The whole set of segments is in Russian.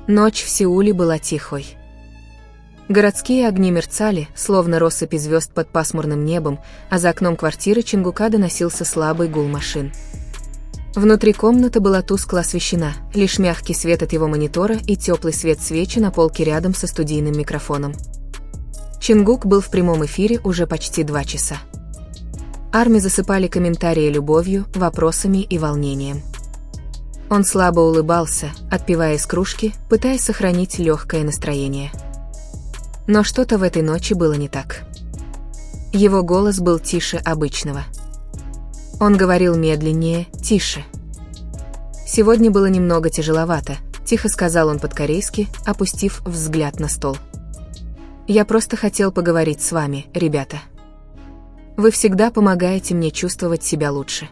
Ночь в Сеуле была тихой. Городские огни мерцали, словно россыпи звезд под пасмурным небом, а за окном квартиры Чингука доносился слабый гул машин. Внутри комната была тускло освещена, лишь мягкий свет от его монитора и теплый свет свечи на полке рядом со студийным микрофоном. Чингук был в прямом эфире уже почти 2 часа. Арми засыпали комментарии любовью, вопросами и волнением. Он слабо улыбался, отпивая из кружки, пытаясь сохранить легкое настроение. Но что-то в этой ночи было не так. Его голос был тише обычного. Он говорил медленнее, тише. «Сегодня было немного тяжеловато», — тихо сказал он по-корейски, опустив взгляд на стол. «Я просто хотел поговорить с вами, ребята. Вы всегда помогаете мне чувствовать себя лучше».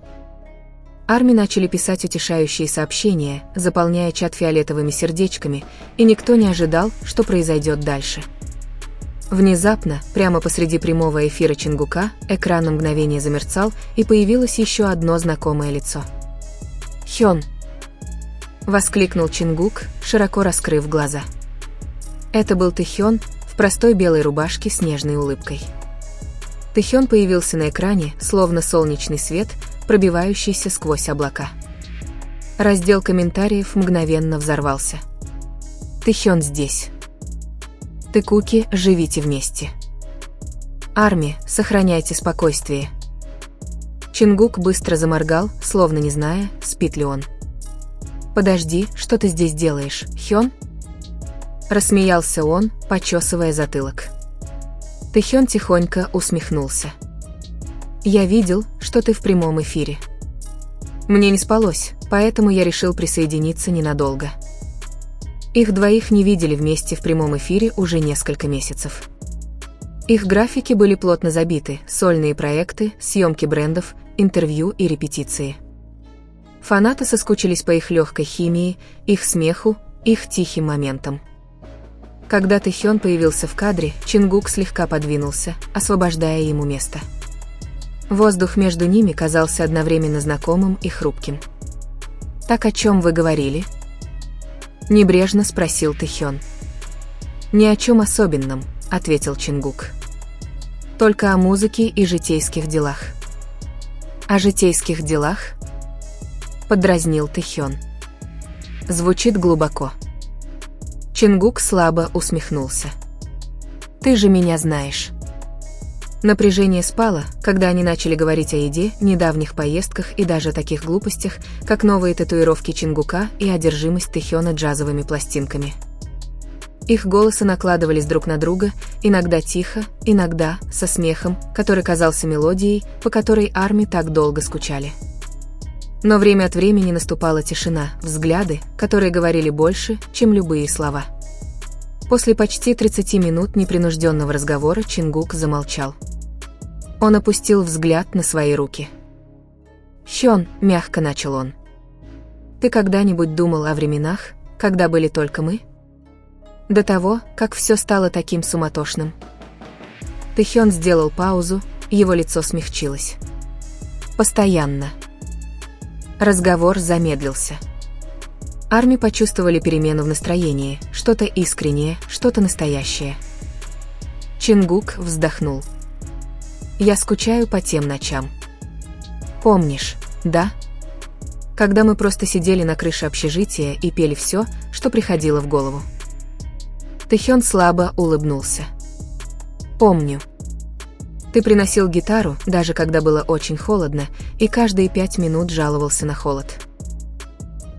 Арми начали писать утешающие сообщения, заполняя чат фиолетовыми сердечками, и никто не ожидал, что произойдет дальше. Внезапно, прямо посреди прямого эфира Чингука, экран на мгновение замерцал, и появилось еще одно знакомое лицо. «Хён!» — воскликнул Чингук, широко раскрыв глаза. Это был Тэхён в простой белой рубашке с нежной улыбкой. Тэхён появился на экране, словно солнечный свет, пробивающийся сквозь облака. Раздел комментариев мгновенно взорвался. «Тэхён здесь. Тэкуки, живите вместе. Арми, сохраняйте спокойствие». Чингук быстро заморгал, словно не зная, спит ли он. «Подожди, что ты здесь делаешь, Хён?» Рассмеялся он, почесывая затылок. Тэхён тихонько усмехнулся. «Я видел, что ты в прямом эфире. Мне не спалось, поэтому я решил присоединиться ненадолго». Их двоих не видели вместе в прямом эфире уже несколько месяцев. Их графики были плотно забиты, сольные проекты, съемки брендов, интервью и репетиции. Фанаты соскучились по их легкой химии, их смеху, их тихим моментам. Когда Тэхён появился в кадре, Чингук слегка подвинулся, освобождая ему место. Воздух между ними казался одновременно знакомым и хрупким. «Так о чем вы говорили?» — небрежно спросил Тэхён. «Ни о чем особенном», — ответил Чингук. «Только о музыке и житейских делах». «О житейских делах?» — подразнил Тэхён. «Звучит глубоко». Чингук слабо усмехнулся. «Ты же меня знаешь». Напряжение спало, когда они начали говорить о еде, недавних поездках и даже таких глупостях, как новые татуировки Чингука и одержимость Тэхёна джазовыми пластинками. Их голосы накладывались друг на друга, иногда тихо, иногда со смехом, который казался мелодией, по которой Арми так долго скучали. Но время от времени наступала тишина, взгляды, которые говорили больше, чем любые слова. После почти 30 минут непринужденного разговора Чингук замолчал. Он опустил взгляд на свои руки. «Хён», — мягко начал он, — «ты когда-нибудь думал о временах, когда были только мы? До того, как все стало таким суматошным?» Тэхён сделал паузу, его лицо смягчилось. «Постоянно». Разговор замедлился. Арми почувствовали перемену в настроении, что-то искреннее, что-то настоящее. Чингук вздохнул. «Я скучаю по тем ночам. Помнишь, да? Когда мы просто сидели на крыше общежития и пели все, что приходило в голову». Тэхён слабо улыбнулся. «Помню. Ты приносил гитару, даже когда было очень холодно, и каждые 5 минут жаловался на холод».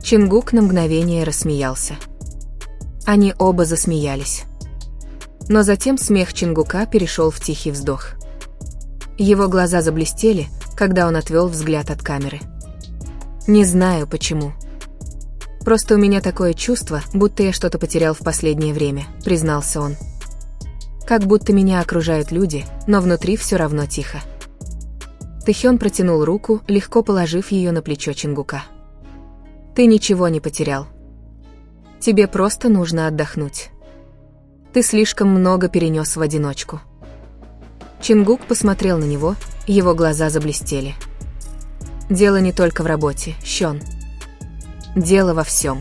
Чингук на мгновение рассмеялся. Они оба засмеялись. Но затем смех Чингука перешел в тихий вздох. Его глаза заблестели, когда он отвел взгляд от камеры. «Не знаю, почему. Просто у меня такое чувство, будто я что-то потерял в последнее время», — признался он. «Как будто меня окружают люди, но внутри все равно тихо». Тэхён протянул руку, легко положив ее на плечо Чингука. «Ты ничего не потерял. Тебе просто нужно отдохнуть. Ты слишком много перенес в одиночку». Чингук посмотрел на него, его глаза заблестели. «Дело не только в работе, Хён. Дело во всем.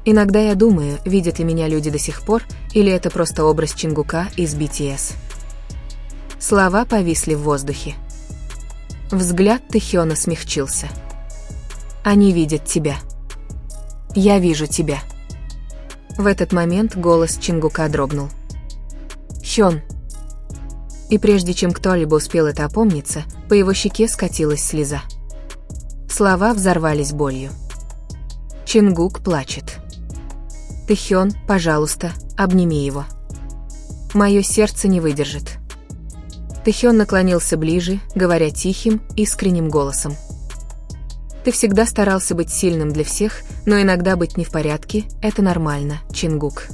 Иногда я думаю, видят ли меня люди до сих пор, или это просто образ Чингука из BTS. Слова повисли в воздухе. Взгляд Тэхёна смягчился. Они видят тебя. Я вижу тебя. В этот момент голос Чингука дрогнул. Хён. И прежде чем кто-либо успел это опомниться, по его щеке скатилась слеза. Слова взорвались болью. Чингук плачет. Тэхён, пожалуйста, обними его. Мое сердце не выдержит. Тэхён наклонился ближе, говоря тихим, искренним голосом. Ты всегда старался быть сильным для всех, но иногда быть не в порядке – это нормально, Чингук.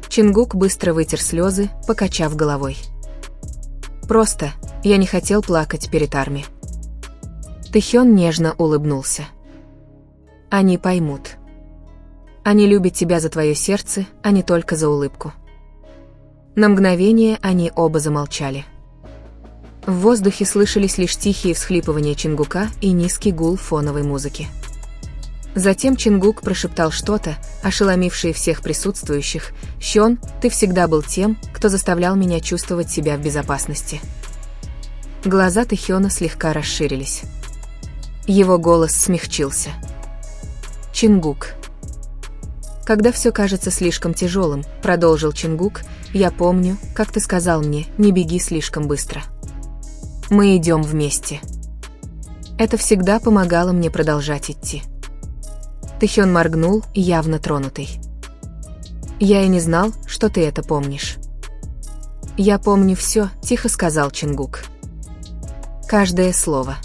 Чингук быстро вытер слезы, покачав головой. Просто, я не хотел плакать перед Арми. Тэхён нежно улыбнулся. Они поймут. Они любят тебя за твое сердце, а не только за улыбку. На мгновение они оба замолчали. В воздухе слышались лишь тихие всхлипывания Чингука и низкий гул фоновой музыки. Затем Чингук прошептал что-то, ошеломившее всех присутствующих. «Хён, ты всегда был тем, кто заставлял меня чувствовать себя в безопасности». Глаза Тэхёна слегка расширились. Его голос смягчился. «Чингук». «Когда все кажется слишком тяжелым», — продолжил Чингук, — «я помню, как ты сказал мне, не беги слишком быстро. Мы идем вместе». Это всегда помогало мне продолжать идти. Тэхён моргнул, явно тронутый. «Я и не знал, что ты это помнишь». «Я помню все», — тихо сказал Чингук. «Каждое слово.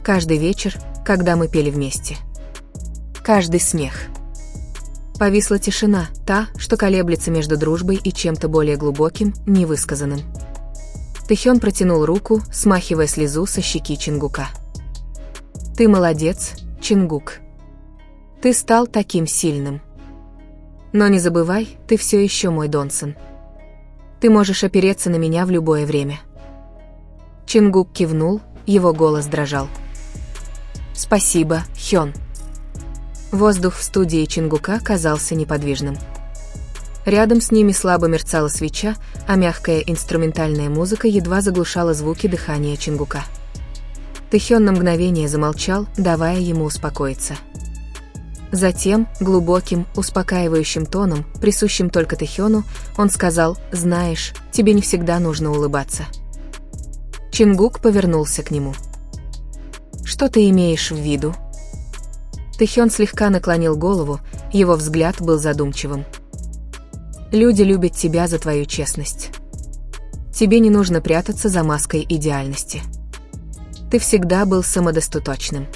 Каждый вечер, когда мы пели вместе. Каждый смех». Повисла тишина, та, что колеблется между дружбой и чем-то более глубоким, невысказанным. Тэхён протянул руку, смахивая слезу со щеки Чингука. «Ты молодец, Чингук. Ты стал таким сильным. Но не забывай, ты все еще мой Донсон. Ты можешь опереться на меня в любое время». Чингук кивнул, его голос дрожал. «Спасибо, Хён». Воздух в студии Чингука казался неподвижным. Рядом с ними слабо мерцала свеча, а мягкая инструментальная музыка едва заглушала звуки дыхания Чингука. Тэхён на мгновение замолчал, давая ему успокоиться. Затем, глубоким, успокаивающим тоном, присущим только Тэхёну, он сказал: «Знаешь, тебе не всегда нужно улыбаться». Чингук повернулся к нему. «Что ты имеешь в виду?» Тэхён слегка наклонил голову, его взгляд был задумчивым. «Люди любят тебя за твою честность. Тебе не нужно прятаться за маской идеальности. Ты всегда был самодостаточным.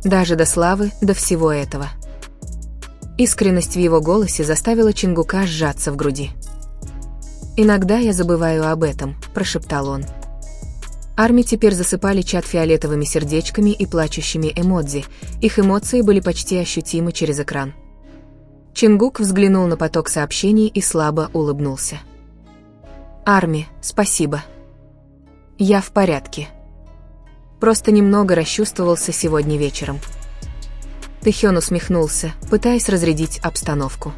Даже до славы, до всего этого». Искренность в его голосе заставила Чингука сжаться в груди. «Иногда я забываю об этом», – прошептал он. Арми теперь засыпали чат фиолетовыми сердечками и плачущими эмодзи, их эмоции были почти ощутимы через экран. Чингук взглянул на поток сообщений и слабо улыбнулся. «Арми, спасибо. Я в порядке. Просто немного расчувствовался сегодня вечером». Тэхён усмехнулся, пытаясь разрядить обстановку.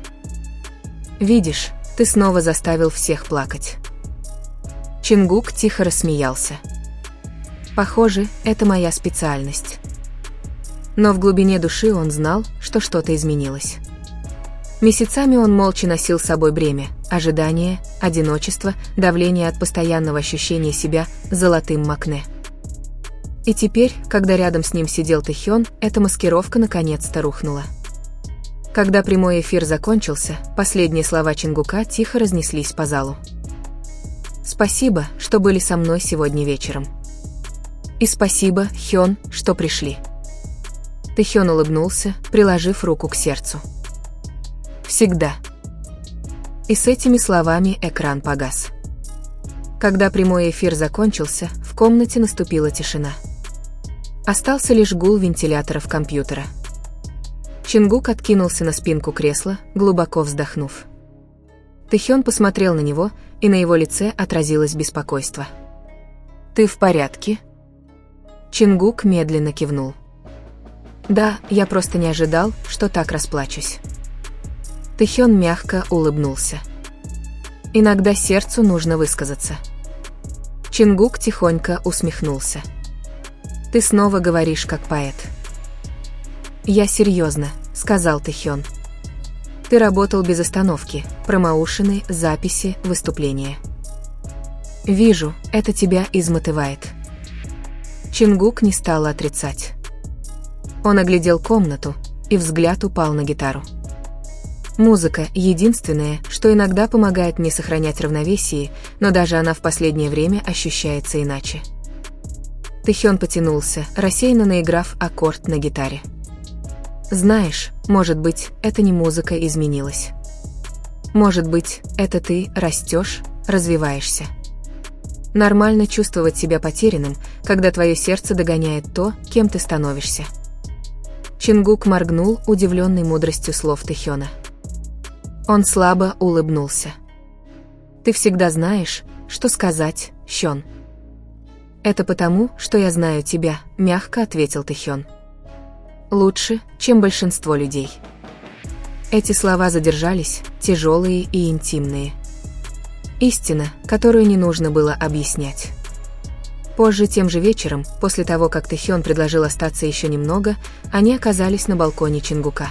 «Видишь, ты снова заставил всех плакать». Чингук тихо рассмеялся. «Похоже, это моя специальность». Но в глубине души он знал, что что-то изменилось. Месяцами он молча носил с собой бремя, ожидание, одиночество, давление от постоянного ощущения себя золотым макне. И теперь, когда рядом с ним сидел Тэхён, эта маскировка наконец-то рухнула. Когда прямой эфир закончился, последние слова Чингука тихо разнеслись по залу. «Спасибо, что были со мной сегодня вечером. И спасибо, Хён, что пришли». Тэхён улыбнулся, приложив руку к сердцу. «Всегда». И с этими словами экран погас. Когда прямой эфир закончился, в комнате наступила тишина. Остался лишь гул вентиляторов компьютера. Чингук откинулся на спинку кресла, глубоко вздохнув. Тэхён посмотрел на него, и на его лице отразилось беспокойство. «Ты в порядке?» Чингук медленно кивнул. Да, я просто не ожидал, что так расплачусь. Тэхён мягко улыбнулся. Иногда сердцу нужно высказаться. Чингук тихонько усмехнулся. Ты снова говоришь как поэт. Я серьезно, сказал Тэхён. Ты работал без остановки, промоушены, записи, выступления. Вижу, это тебя измотывает. Чингук не стал отрицать. Он оглядел комнату, и взгляд упал на гитару. Музыка — единственное, что иногда помогает мне сохранять равновесие, но даже она в последнее время ощущается иначе. Тэхён потянулся, рассеянно наиграв аккорд на гитаре. Знаешь, может быть, это не музыка изменилась. Может быть, это ты растешь, развиваешься. Нормально чувствовать себя потерянным, когда твое сердце догоняет то, кем ты становишься. Чингук моргнул, удивленный мудростью слов Тэхёна. Он слабо улыбнулся. Ты всегда знаешь, что сказать, Щон. Это потому, что я знаю тебя, мягко ответил Тэхён. Лучше, чем большинство людей. Эти слова задержались, тяжелые и интимные. Истина, которую не нужно было объяснять. Позже тем же вечером, после того, как Тэхён предложил остаться еще немного, они оказались на балконе Чингука.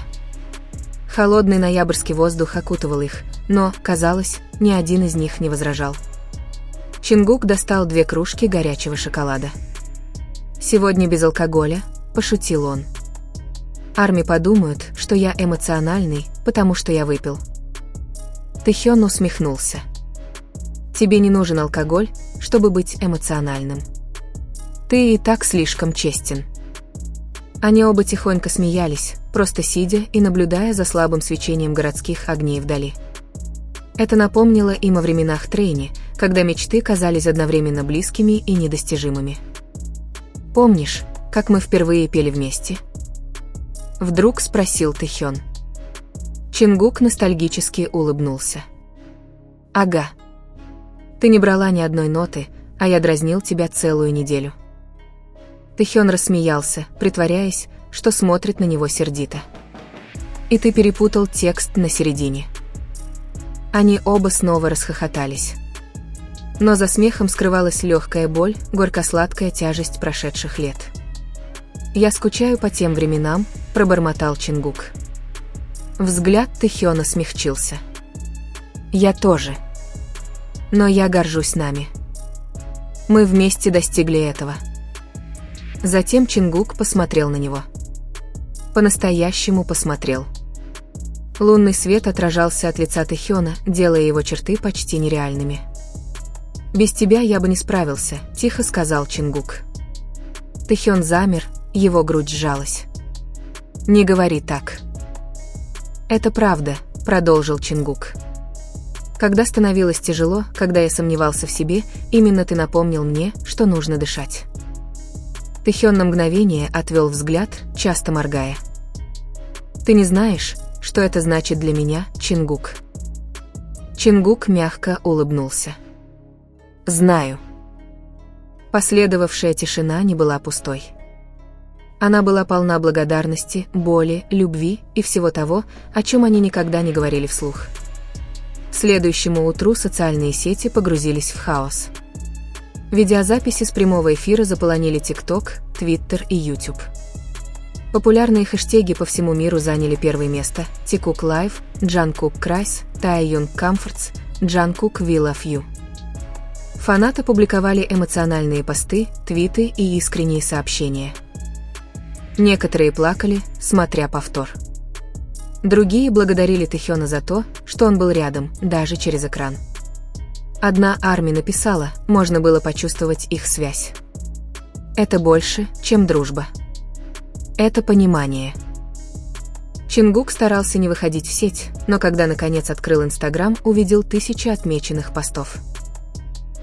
Холодный ноябрьский воздух окутывал их, но, казалось, ни один из них не возражал. Чингук достал 2 кружки горячего шоколада. «Сегодня без алкоголя», – пошутил он. «Арми подумают, что я эмоциональный, потому что я выпил». Тэхён усмехнулся. «Тебе не нужен алкоголь, чтобы быть эмоциональным. Ты и так слишком честен». Они оба тихонько смеялись, просто сидя и наблюдая за слабым свечением городских огней вдали. Это напомнило им о временах Трейни, когда мечты казались одновременно близкими и недостижимыми. «Помнишь, как мы впервые пели вместе?» Вдруг спросил Тэхён. Чингук ностальгически улыбнулся. «Ага. Ты не брала ни одной ноты, а я дразнил тебя целую неделю». Тэхён рассмеялся, притворяясь, что смотрит на него сердито. «И ты перепутал текст на середине». Они оба снова расхохотались. Но за смехом скрывалась легкая боль, горько-сладкая тяжесть прошедших лет. «Я скучаю по тем временам», – пробормотал Чингук. Взгляд Тэхёна смягчился. «Я тоже. Но я горжусь нами. Мы вместе достигли этого». Затем Чингук посмотрел на него. По-настоящему посмотрел. Лунный свет отражался от лица Тэхёна, делая его черты почти нереальными. «Без тебя я бы не справился», – тихо сказал Чингук. Тэхён замер, его грудь сжалась. «Не говори так». «Это правда», – продолжил Чингук. «Когда становилось тяжело, когда я сомневался в себе, именно ты напомнил мне, что нужно дышать». Тэхён на мгновение отвел взгляд, часто моргая. «Ты не знаешь, что это значит для меня, Чингук?» Чингук мягко улыбнулся. «Знаю». Последовавшая тишина не была пустой. Она была полна благодарности, боли, любви и всего того, о чем они никогда не говорили вслух. К следующему утру социальные сети погрузились в хаос. Видеозаписи с прямого эфира заполонили TikTok, Twitter и YouTube. Популярные хэштеги по всему миру заняли первое место: Тикук Live, Джанкук Cries, Taeyong Comforts, Джанкук We Love You. Фанаты публиковали эмоциональные посты, твиты и искренние сообщения. Некоторые плакали, смотря повтор. Другие благодарили Тэхёна за то, что он был рядом, даже через экран. Одна Арми написала, можно было почувствовать их связь. Это больше, чем дружба. Это понимание. Чингук старался не выходить в сеть, но когда наконец открыл Инстаграм, увидел 1000 отмеченных постов.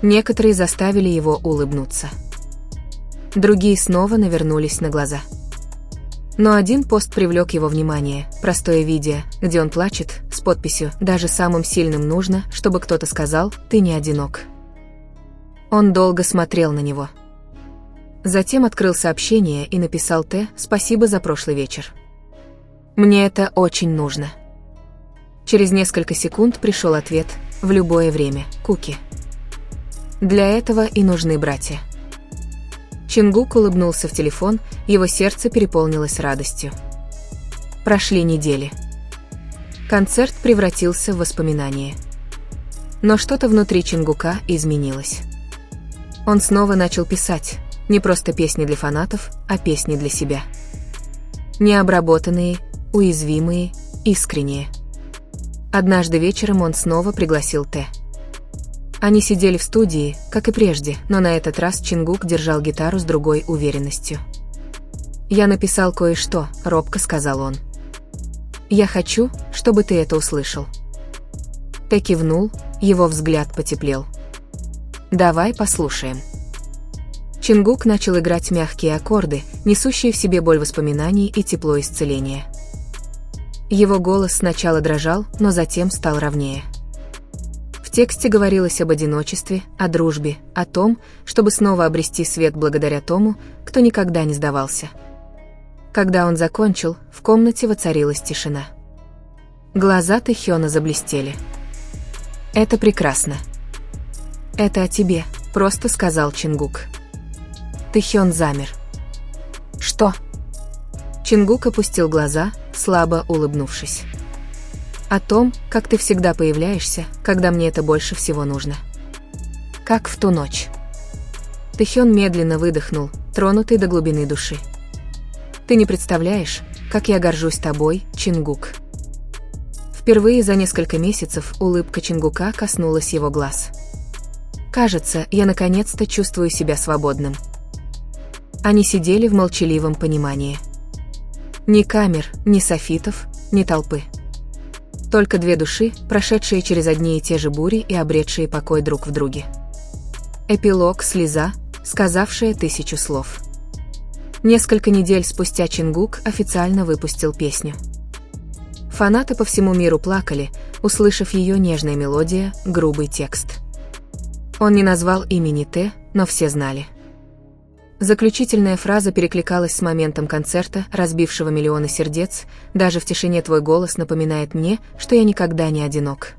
Некоторые заставили его улыбнуться. Другие снова навернулись на глаза. Но один пост привлек его внимание, простое видео, где он плачет, с подписью «Даже самым сильным нужно, чтобы кто-то сказал, ты не одинок». Он долго смотрел на него. Затем открыл сообщение и написал Т: «Спасибо за прошлый вечер. Мне это очень нужно». Через несколько секунд пришел ответ: «В любое время, Куки». Для этого и нужны братья. Чингук улыбнулся в телефон, его сердце переполнилось радостью. Прошли недели. Концерт превратился в воспоминание. Но что-то внутри Чингука изменилось. Он снова начал писать, не просто песни для фанатов, а песни для себя. Необработанные, уязвимые, искренние. Однажды вечером он снова пригласил Т. Они сидели в студии, как и прежде, но на этот раз Чингук держал гитару с другой уверенностью. «Я написал кое-что», — робко сказал он. «Я хочу, чтобы ты это услышал». Т кивнул, его взгляд потеплел. «Давай послушаем». Чингук начал играть мягкие аккорды, несущие в себе боль воспоминаний и тепло исцеления. Его голос сначала дрожал, но затем стал ровнее. В тексте говорилось об одиночестве, о дружбе, о том, чтобы снова обрести свет благодаря тому, кто никогда не сдавался. Когда он закончил, в комнате воцарилась тишина. Глаза Тэхёна заблестели. «Это прекрасно». «Это о тебе», — просто сказал Чингук. Тэхён замер. «Что?» Чингук опустил глаза, слабо улыбнувшись. «О том, как ты всегда появляешься, когда мне это больше всего нужно. Как в ту ночь». Тэхён медленно выдохнул, тронутый до глубины души. «Ты не представляешь, как я горжусь тобой, Чингук». Впервые за несколько месяцев улыбка Чингука коснулась его глаз. «Кажется, я наконец-то чувствую себя свободным». Они сидели в молчаливом понимании. Ни камер, ни софитов, ни толпы. Только две души, прошедшие через одни и те же бури и обретшие покой друг в друге. Эпилог — слеза, сказавшая 1000 слов. Несколько недель спустя Чингук официально выпустил песню. Фанаты по всему миру плакали, услышав ее нежная мелодия, грубый текст. Он не назвал имени Т, но все знали. Заключительная фраза перекликалась с моментом концерта, разбившего миллионы сердец. «Даже в тишине твой голос напоминает мне, что я никогда не одинок».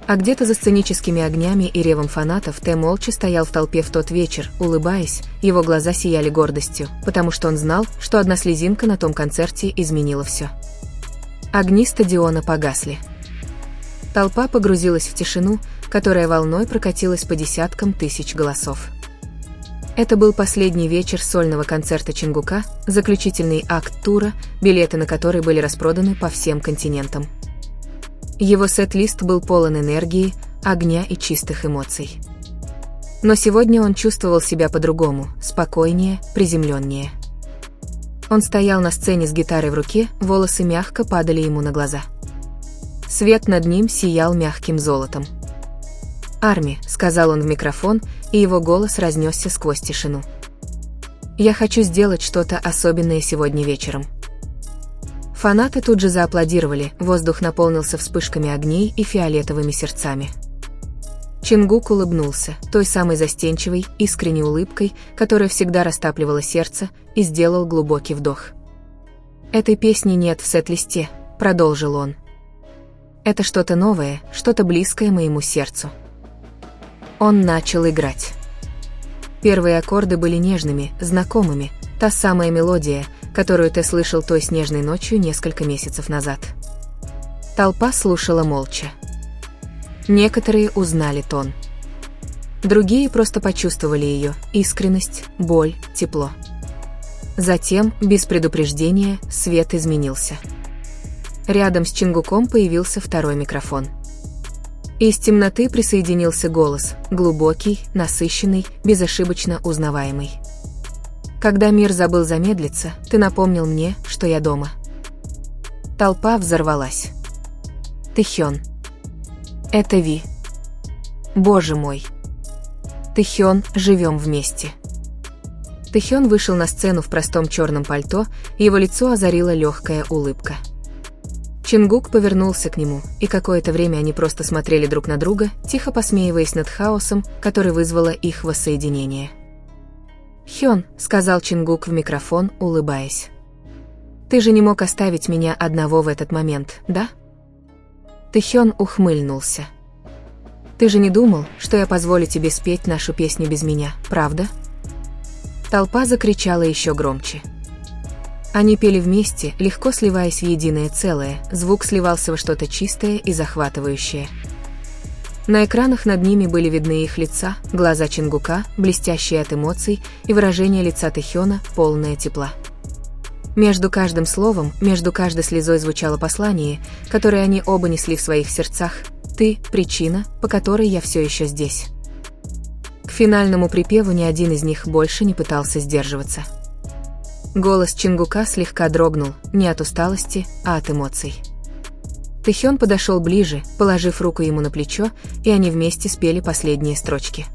А где-то за сценическими огнями и ревом фанатов Т молча стоял в толпе в тот вечер, улыбаясь, его глаза сияли гордостью, потому что он знал, что одна слезинка на том концерте изменила все. Огни стадиона погасли. Толпа погрузилась в тишину, которая волной прокатилась по десяткам тысяч голосов. Это был последний вечер сольного концерта Чингука, заключительный акт тура, билеты на который были распроданы по всем континентам. Его сет-лист был полон энергии, огня и чистых эмоций. Но сегодня он чувствовал себя по-другому, спокойнее, приземленнее. Он стоял на сцене с гитарой в руке, волосы мягко падали ему на глаза. Свет над ним сиял мягким золотом. «Арми», — сказал он в микрофон, и его голос разнесся сквозь тишину. «Я хочу сделать что-то особенное сегодня вечером». Фанаты тут же зааплодировали, воздух наполнился вспышками огней и фиолетовыми сердцами. Чингук улыбнулся, той самой застенчивой, искренней улыбкой, которая всегда растапливала сердце, и сделал глубокий вдох. «Этой песни нет в сет-листе», — продолжил он. «Это что-то новое, что-то близкое моему сердцу». Он начал играть. Первые аккорды были нежными, знакомыми, та самая мелодия, которую ты слышал той снежной ночью несколько месяцев назад. Толпа слушала молча. Некоторые узнали тон. Другие просто почувствовали ее искренность, боль, тепло. Затем, без предупреждения, свет изменился. Рядом с Чингуком появился второй микрофон. Из темноты присоединился голос, глубокий, насыщенный, безошибочно узнаваемый. «Когда мир забыл замедлиться, ты напомнил мне, что я дома». Толпа взорвалась. «Тэхён. Это Ви. Боже мой. Тэхён, живем вместе». Тэхён вышел на сцену в простом черном пальто, его лицо озарила легкая улыбка. Чингук повернулся к нему, и какое-то время они просто смотрели друг на друга, тихо посмеиваясь над хаосом, который вызвало их воссоединение. «Хён», — сказал Чингук в микрофон, улыбаясь. «Ты же не мог оставить меня одного в этот момент, да?» Тэхён ухмыльнулся. «Ты же не думал, что я позволю тебе спеть нашу песню без меня, правда?» Толпа закричала еще громче. Они пели вместе, легко сливаясь в единое целое, звук сливался во что-то чистое и захватывающее. На экранах над ними были видны их лица, глаза Чингука, блестящие от эмоций, и выражение лица Тэхёна, полное тепла. Между каждым словом, между каждой слезой звучало послание, которое они оба несли в своих сердцах: «Ты – причина, по которой я все еще здесь». К финальному припеву ни один из них больше не пытался сдерживаться. Голос Чингука слегка дрогнул, не от усталости, а от эмоций. Тэхён подошел ближе, положив руку ему на плечо, и они вместе спели последние строчки.